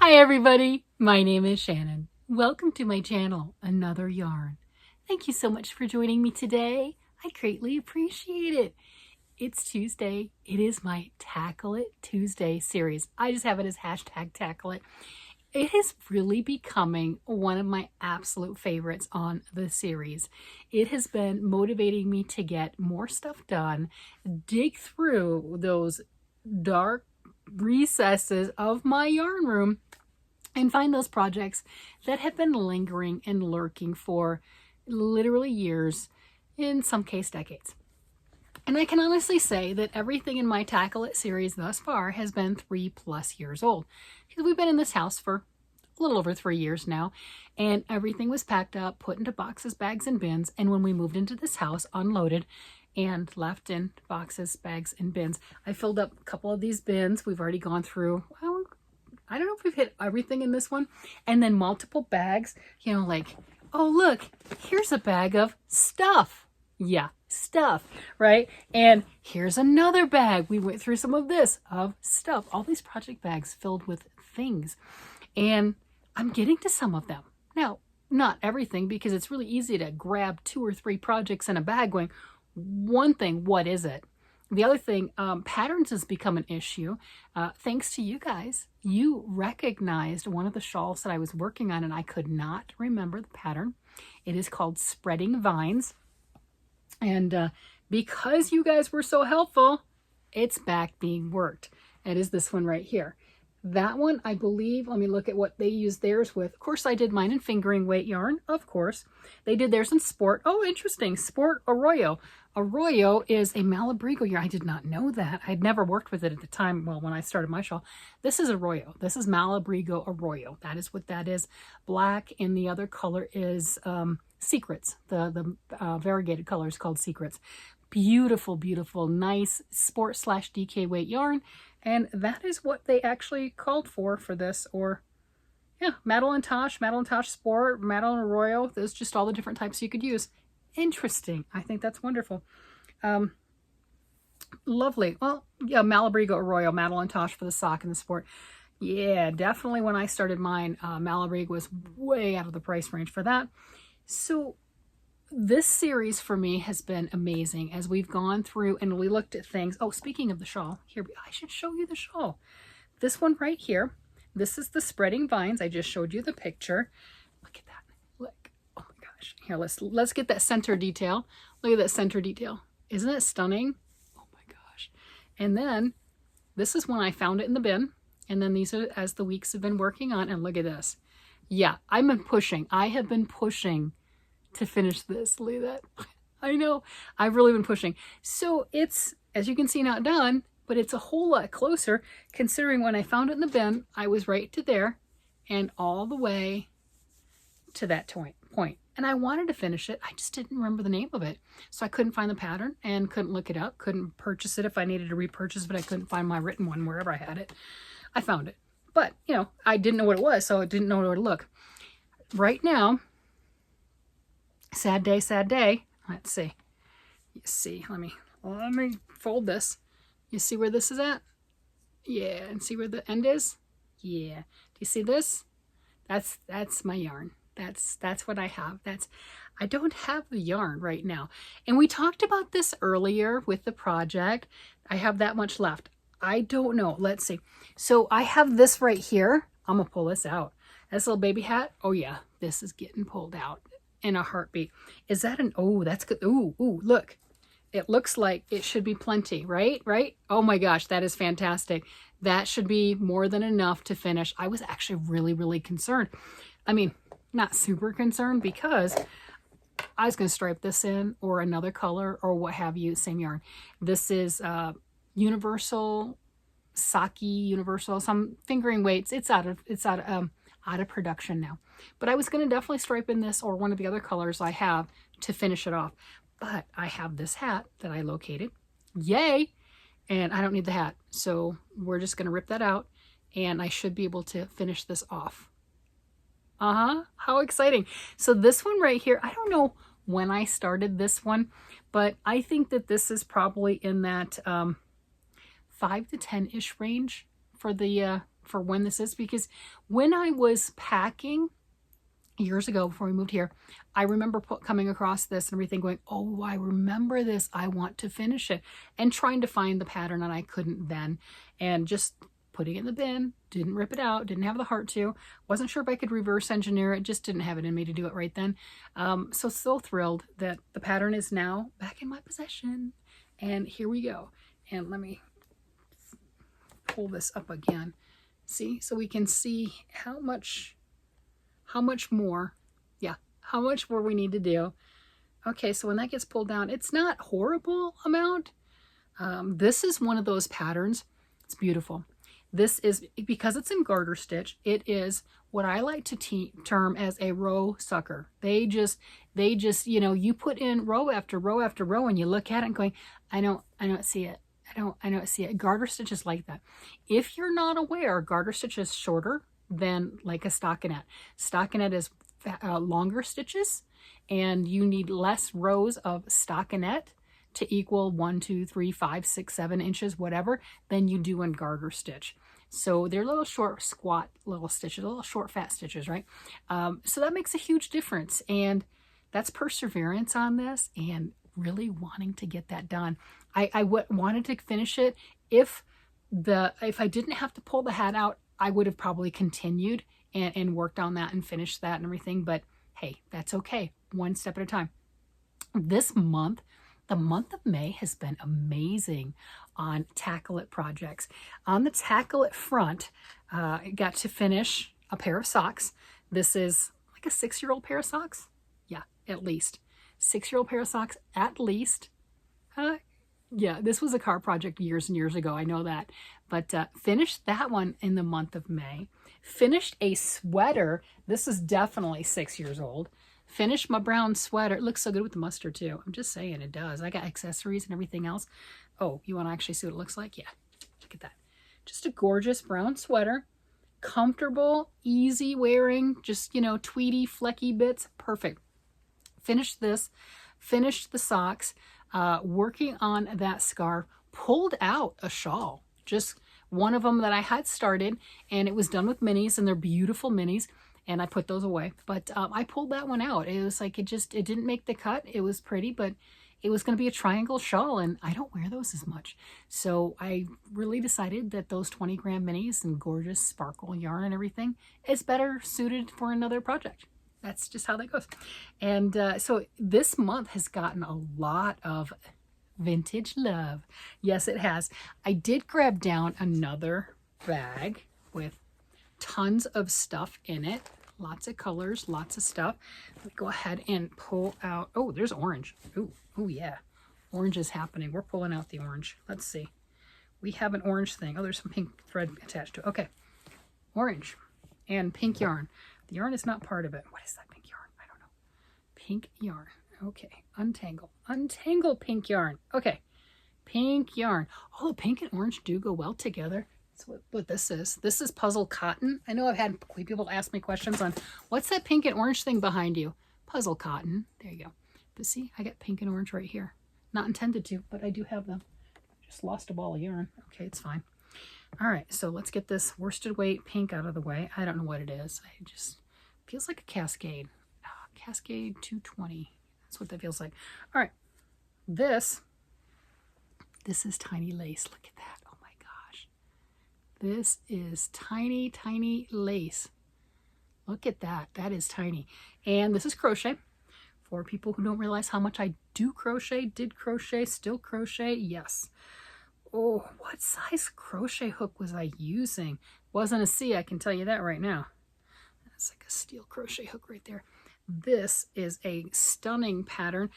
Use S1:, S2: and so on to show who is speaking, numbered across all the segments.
S1: Hi everybody, my name is Shannon. Welcome to my channel, Another Yarn. Thank you so much for joining me today. I greatly appreciate it. It's Tuesday. It is my Tackle It Tuesday series. I just have it as hashtag Tackle It. It is really becoming one of my absolute favorites on the series. It has been motivating me to get more stuff done, dig through those dark recesses of my yarn room, and find those projects that have been lingering and lurking for literally years, in some case decades. And I can honestly say that everything in my Tackle It series thus far has been 3+ years old, because we've been in this house for a little over 3 years now, and everything was packed up, put into boxes, bags, and bins. And when we moved into this house, unloaded and left in boxes, bags, and bins. I filled up a couple of these bins. We've already gone through, well, I don't know if we've hit everything in this one. And then multiple bags, like, oh, look, here's a bag of stuff. Yeah, stuff, right? And here's another bag. We went through some of this of stuff. All these project bags filled with things. And I'm getting to some of them. Now, not everything, because it's really easy to grab 2 or 3 projects in a bag going, one thing, what is it? The other thing, patterns has become an issue. Thanks to you guys, you recognized one of the shawls that I was working on, and I could not remember the pattern. It is called Spreading Vines. And because you guys were so helpful, it's back being worked. It is this one right here. That one, I believe, let me look at what they used theirs with. Of course, I did mine in fingering weight yarn, of course. They did theirs in Sport. Oh, interesting. Sport Arroyo. Arroyo is a Malabrigo yarn. I did not know that. I'd never worked with it at the time, well, when I started my shawl. This is Arroyo. This is Malabrigo Arroyo. That is what that is. Black, and the other color is Secrets. The variegated color is called Secrets. Beautiful, beautiful, nice sport/DK weight yarn. And that is what they actually called for this, or yeah, Madeline Tosh Sport, Madeline Arroyo. There's just all the different types you could use. Interesting. I think that's wonderful. Lovely. Well, yeah, Malabrigo Arroyo, Madeline Tosh for the sock and the sport. Yeah, definitely when I started mine, Malabrigo was way out of the price range for that. So this series for me has been amazing as we've gone through and we looked at things. Oh, speaking of the shawl, here, I should show you the shawl. This one right here, this is the Spreading Vines. I just showed you the picture. Look at that. Look. Oh my gosh. Here, let's get that center detail. Look at that center detail. Isn't it stunning? Oh my gosh. And then this is when I found it in the bin. And then these are as the weeks have been working on. And look at this. Yeah, I've been pushing. I have been pushing to finish this. Look at that. I know. I've really been pushing. So it's, as you can see, not done, but it's a whole lot closer, considering when I found it in the bin, I was right to there and all the way to that point. And I wanted to finish it. I just didn't remember the name of it. So I couldn't find the pattern and couldn't look it up. Couldn't purchase it if I needed to repurchase it, but I couldn't find my written one wherever I had it. I found it. But, I didn't know what it was, so I didn't know where to look. Right now, sad day, sad day. Let's see. You see, let me fold this. You see where this is at? Yeah, and see where the end is? Yeah. Do you see this? That's my yarn. That's what I have. I don't have the yarn right now. And we talked about this earlier with the project. I have that much left. I don't know. Let's see. So I have this right here. I'm gonna pull this out. This little baby hat. Oh yeah, this is getting pulled out in a heartbeat. Is that oh, that's good. Ooh, look. It looks like it should be plenty, right? Oh my gosh, that is fantastic. That should be more than enough to finish. I was actually really, really concerned. I mean, not super concerned, because I was going to stripe this in, or another color, or what have you, same yarn. This is Universal, Saki Universal, some fingering weights. It's out of production now. But I was going to definitely stripe in this or one of the other colors I have to finish it off. But I have this hat that I located. Yay! And I don't need the hat. So we're just going to rip that out, and I should be able to finish this off. How exciting. So this one right here, I don't know when I started this one, but I think that this is probably in that 5 to 10-ish range for the for when this is, because when I was packing years ago before we moved here, I remember coming across this and everything going, oh, I remember this. I want to finish it, and trying to find the pattern, and I couldn't then, and just putting it in the bin, didn't rip it out, didn't have the heart to, wasn't sure if I could reverse engineer it, just didn't have it in me to do it right then. So thrilled that the pattern is now back in my possession, and here we go. And let me pull this up again. See, so we can see how much more, yeah, how much more we need to do. Okay, so when that gets pulled down, it's not horrible amount. This is one of those patterns. It's beautiful. This is, because it's in garter stitch, it is what I like to term as a row sucker. They just, you know, you put in row after row after row, and you look at it and going, I don't see it. I don't see it. Garter stitch is like that. If you're not aware, garter stitch is shorter than like a stockinette. Stockinette is longer stitches, and you need less rows of stockinette to equal 1, 2, 3, 5, 6, 7 inches, whatever, than you do in garter stitch. So they're little short, squat little stitches, little short, fat stitches, right? So that makes a huge difference, and that's perseverance on this and really wanting to get that done. I wanted to finish it. If I didn't have to pull the hat out, I would have probably continued and worked on that and finished that and everything. But hey, that's okay. One step at a time. This month, the month of May, has been amazing on Tackle It projects. On the Tackle It front, I got to finish a pair of socks. This is like a 6-year-old pair of socks. Yeah, at least. 6-year-old pair of socks, at least. Yeah, this was a car project years and years ago. I know that. But finished that one in the month of May. Finished a sweater. This is definitely 6 years old. Finished my brown sweater. It looks so good with the mustard too. I'm just saying, it does. I got accessories and everything else. Oh, you want to actually see what it looks like? Yeah, look at that. Just a gorgeous brown sweater. Comfortable, easy wearing, just, you know, tweedy, flecky bits. Perfect. Finished this. Finished the socks. Working on that scarf. Pulled out a shawl. Just one of them that I had started, and it was done with minis, and they're beautiful minis. And I put those away, but I pulled that one out. It was like, it didn't make the cut. It was pretty, but it was going to be a triangle shawl, and I don't wear those as much. So I really decided that those 20-gram minis and gorgeous sparkle yarn and everything is better suited for another project. That's just how that goes. And so this month has gotten a lot of vintage love. Yes, it has. I did grab down another bag with tons of stuff in it, lots of colors, lots of stuff. Let me go ahead and pull out, oh, there's orange. Oh yeah, orange is happening. We're pulling out the orange. Let's see. We have an orange thing. Oh, there's some pink thread attached to it. Okay, orange and pink yarn. The yarn is not part of it. What is that pink yarn? I don't know. Pink yarn. Okay, untangle pink yarn. Okay, pink yarn. Oh, the pink and orange do go well together. That's what this is. This is puzzle cotton. I know I've had people ask me questions on, what's that pink and orange thing behind you? Puzzle cotton. There you go. But see, I got pink and orange right here. Not intended to, but I do have them. Just lost a ball of yarn. Okay, it's fine. All right, so let's get this worsted weight pink out of the way. I don't know what it is. It just feels like a Cascade. Cascade 220. That's what that feels like. All right, this is tiny lace. Look at that. This is tiny, tiny lace. Look at that. That is tiny. And this is crochet. For people who don't realize how much I do crochet, did crochet, still crochet, yes. Oh, what size crochet hook was I using? Wasn't a C, I can tell you that right now. That's like a steel crochet hook right there. This is a stunning pattern.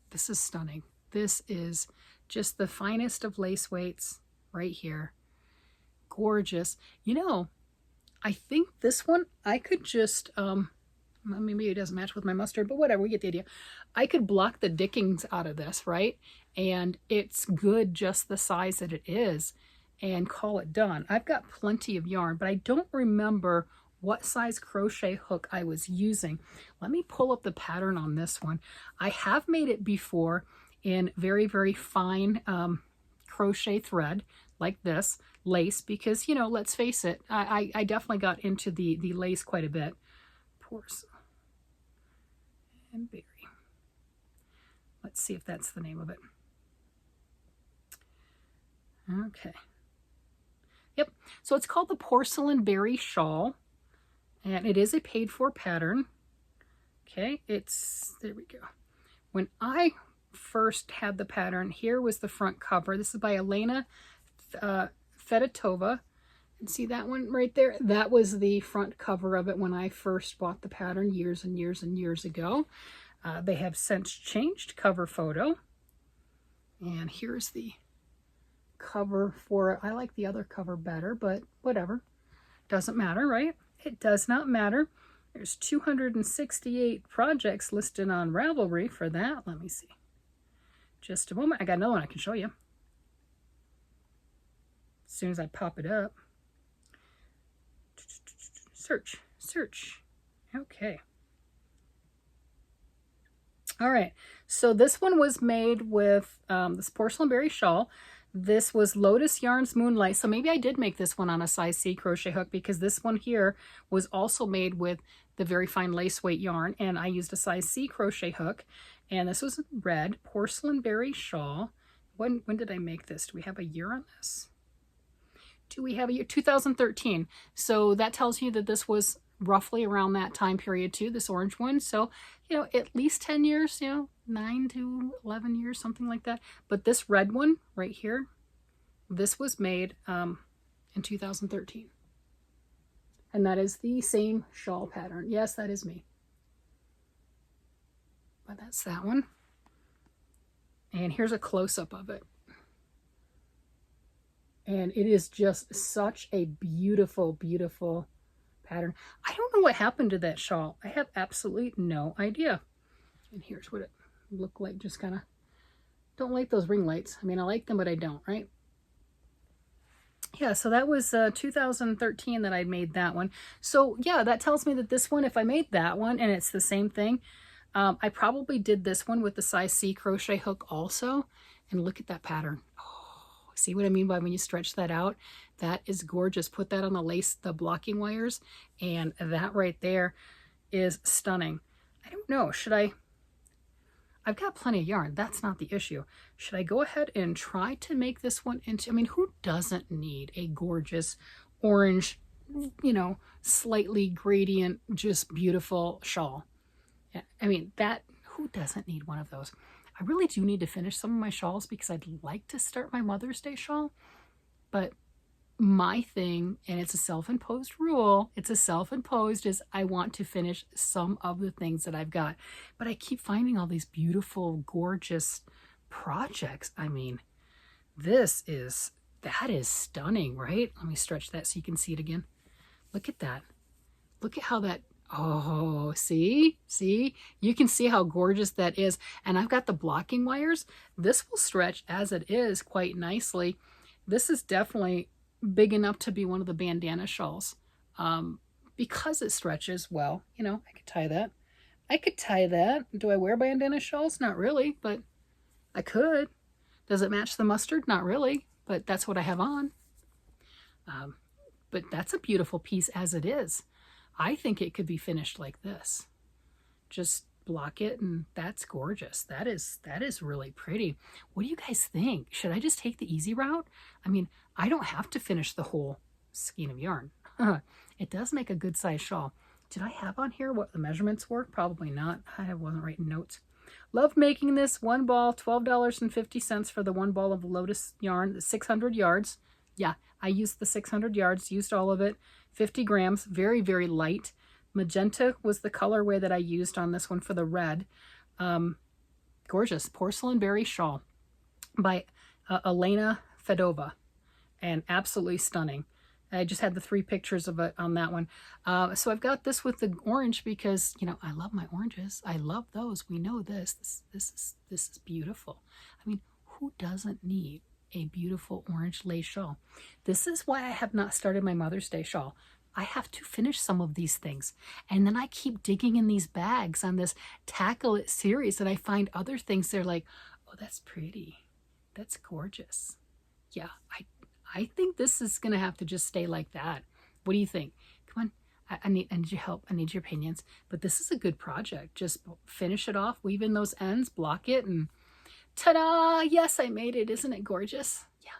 S1: This is stunning. This is just the finest of lace weights. Right here. Gorgeous. You know, I think this one, I could just, maybe it doesn't match with my mustard, but whatever, we get the idea. I could block the dickings out of this, right? And it's good just the size that it is, and call it done. I've got plenty of yarn, but I don't remember what size crochet hook I was using. Let me pull up the pattern on this one. I have made it before in very, very fine crochet thread, like this lace because, you know, let's face it, I definitely got into the lace quite a bit. Porcelain Berry. Let's see if that's the name of it. Okay. Yep. So it's called the Porcelain Berry Shawl, and it is a paid-for pattern. Okay. There we go. When I first had the pattern, here was the front cover. This is by Elena Fedotova. And see that one right there? That was the front cover of it when I first bought the pattern years and years and years ago. They have since changed cover photo. And here's the cover for it. I like the other cover better, but whatever. Doesn't matter, right? It does not matter. There's 268 projects listed on Ravelry for that. Let me see. Just a moment. I got another one I can show you. As soon as I pop it up. Search. Okay. All right. So this one was made with this Porcelain Berry Shawl. This was Lotus Yarns Moonlight. So maybe I did make this one on a size C crochet hook because this one here was also made with the very fine lace weight yarn, and I used a size C crochet hook. And this was red Porcelain Berry Shawl. When did I make this? Do we have a year on this? Do we have a year? 2013. So that tells you that this was roughly around that time period too, this orange one. So, you know, at least 10 years, you know, 9 to 11 years, something like that. But this red one right here, this was made in 2013. And that is the same shawl pattern. Yes, that is me. But that's that one. And here's a close-up of it. And it is just such a beautiful, beautiful pattern. I don't know what happened to that shawl. I have absolutely no idea. And here's what it looked like. Just kind of don't like those ring lights. I mean, I like them, but I don't, right? Yeah, so that was 2013 that I made that one. So yeah, that tells me that this one, if I made that one and it's the same thing, I probably did this one with the size C crochet hook also. And look at that pattern. Oh, see what I mean by when you stretch that out? That is gorgeous. Put that on the lace, the blocking wires, and that right there is stunning. I don't know, I've got plenty of yarn. That's not the issue. Should I go ahead and try to make this one into, I mean, who doesn't need a gorgeous orange, you know, slightly gradient, just beautiful shawl? I mean, who doesn't need one of those? I really do need to finish some of my shawls because I'd like to start my Mother's Day shawl. But my thing, and it's a self-imposed rule, is I want to finish some of the things that I've got. But I keep finding all these beautiful, gorgeous projects. I mean, that is stunning, right? Let me stretch that so you can see it again. Look at that. Look at how that, oh, see? You can see how gorgeous that is. And I've got the blocking wires. This will stretch as it is quite nicely. This is definitely big enough to be one of the bandana shawls because it stretches well. You know, I could tie that. Do I wear bandana shawls? Not really, but I could. Does it match the mustard? Not really, but that's what I have on. But that's a beautiful piece as it is. I think it could be finished like this. Just block it, and that's gorgeous. That is really pretty. What do you guys think? Should I just take the easy route? I mean, I don't have to finish the whole skein of yarn. It does make a good size shawl. Did I have on here what the measurements were? Probably not. I wasn't writing notes. Love making this. One ball, $12.50 for the one ball of Lotus yarn, 600 yards. Yeah, I used the 600 yards, used all of it. 50 grams, very, very light. Magenta was the colorway that I used on this one for the red. Gorgeous Porcelain Berry Shawl by Elena Fedotova, and absolutely stunning. I just had the 3 pictures of it on that one. So I've got this with the orange because, you know, I love my oranges. I love those. We know this. This is beautiful. I mean, who doesn't need a beautiful orange lace shawl? This is why I have not started my Mother's Day shawl. I have to finish some of these things. And then I keep digging in these bags on this Tackle It series, and I find other things. They're like, oh, that's pretty. That's gorgeous. Yeah, I think this is going to have to just stay like that. What do you think? Come on. I need your help. I need your opinions. But this is a good project. Just finish it off, weave in those ends, block it, and ta-da! Yes, I made it. Isn't it gorgeous? Yeah.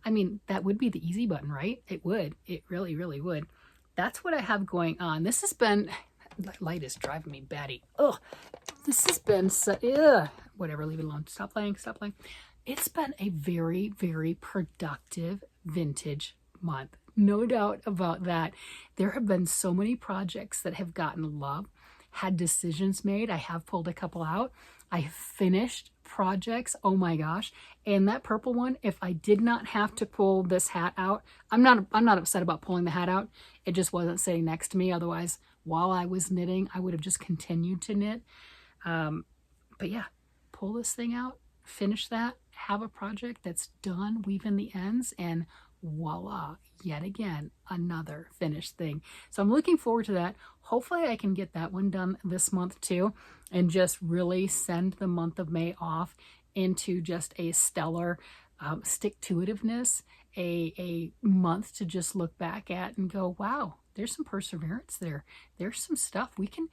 S1: I mean, that would be the easy button, right? It would. It really, really would. That's what I have going on. This has been, that light is driving me batty. Oh, this has been, whatever, leave it alone. Stop playing, stop playing. It's been a very, very productive vintage month. No doubt about that. There have been so many projects that have gotten love, had decisions made. I have pulled a couple out. I have finished projects. Oh my gosh. And that purple one, if I did not have to pull this hat out, I'm not upset about pulling the hat out. It just wasn't sitting next to me. Otherwise, while I was knitting, I would have just continued to knit. But yeah, pull this thing out, finish that, have a project that's done, weave in the ends, and voila, yet again, another finished thing. So I'm looking forward to that. Hopefully I can get that one done this month too, and just really send the month of May off into just a stellar stick-to-itiveness, a month to just look back at and go, wow, there's some perseverance there. There's some stuff. We can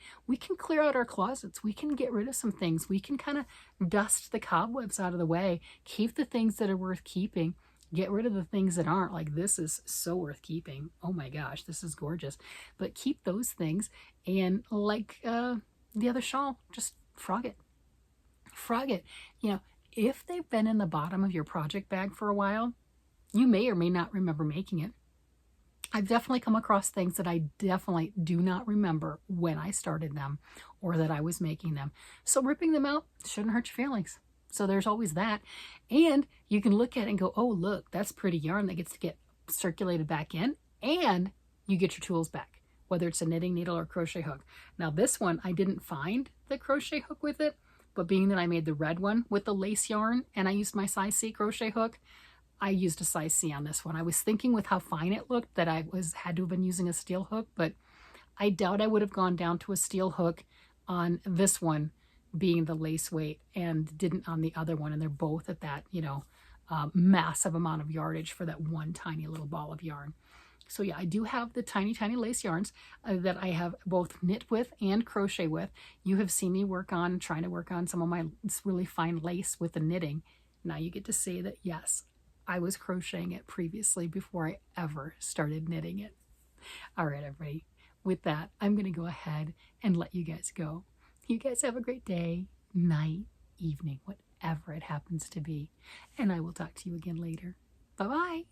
S1: clear out our closets. We can get rid of some things. We can kind of dust the cobwebs out of the way, keep the things that are worth keeping, get rid of the things that aren't. Like, this is so worth keeping. Oh my gosh, this is gorgeous. But keep those things, and like the other shawl, just frog it. Frog it. You know, if they've been in the bottom of your project bag for a while, you may or may not remember making it. I've definitely come across things that I definitely do not remember when I started them or that I was making them. So ripping them out shouldn't hurt your feelings. So there's always that. And you can look at it and go, oh, look, that's pretty yarn that gets to get circulated back in, and you get your tools back, whether it's a knitting needle or crochet hook. Now this one, I didn't find the crochet hook with it, but being that I made the red one with the lace yarn and I used my size C crochet hook, I used a size C on this one. I was thinking with how fine it looked that I had to have been using a steel hook, but I doubt I would have gone down to a steel hook on this one being the lace weight and didn't on the other one. And they're both at that, you know, massive amount of yardage for that one tiny little ball of yarn. So yeah, I do have the tiny, tiny lace yarns that I have both knit with and crochet with. You have seen me trying to work on some of my really fine lace with the knitting. Now you get to see that, yes, I was crocheting it previously before I ever started knitting it. All right, everybody. With that, I'm going to go ahead and let you guys go. You guys have a great day, night, evening, whatever it happens to be. And I will talk to you again later. Bye-bye.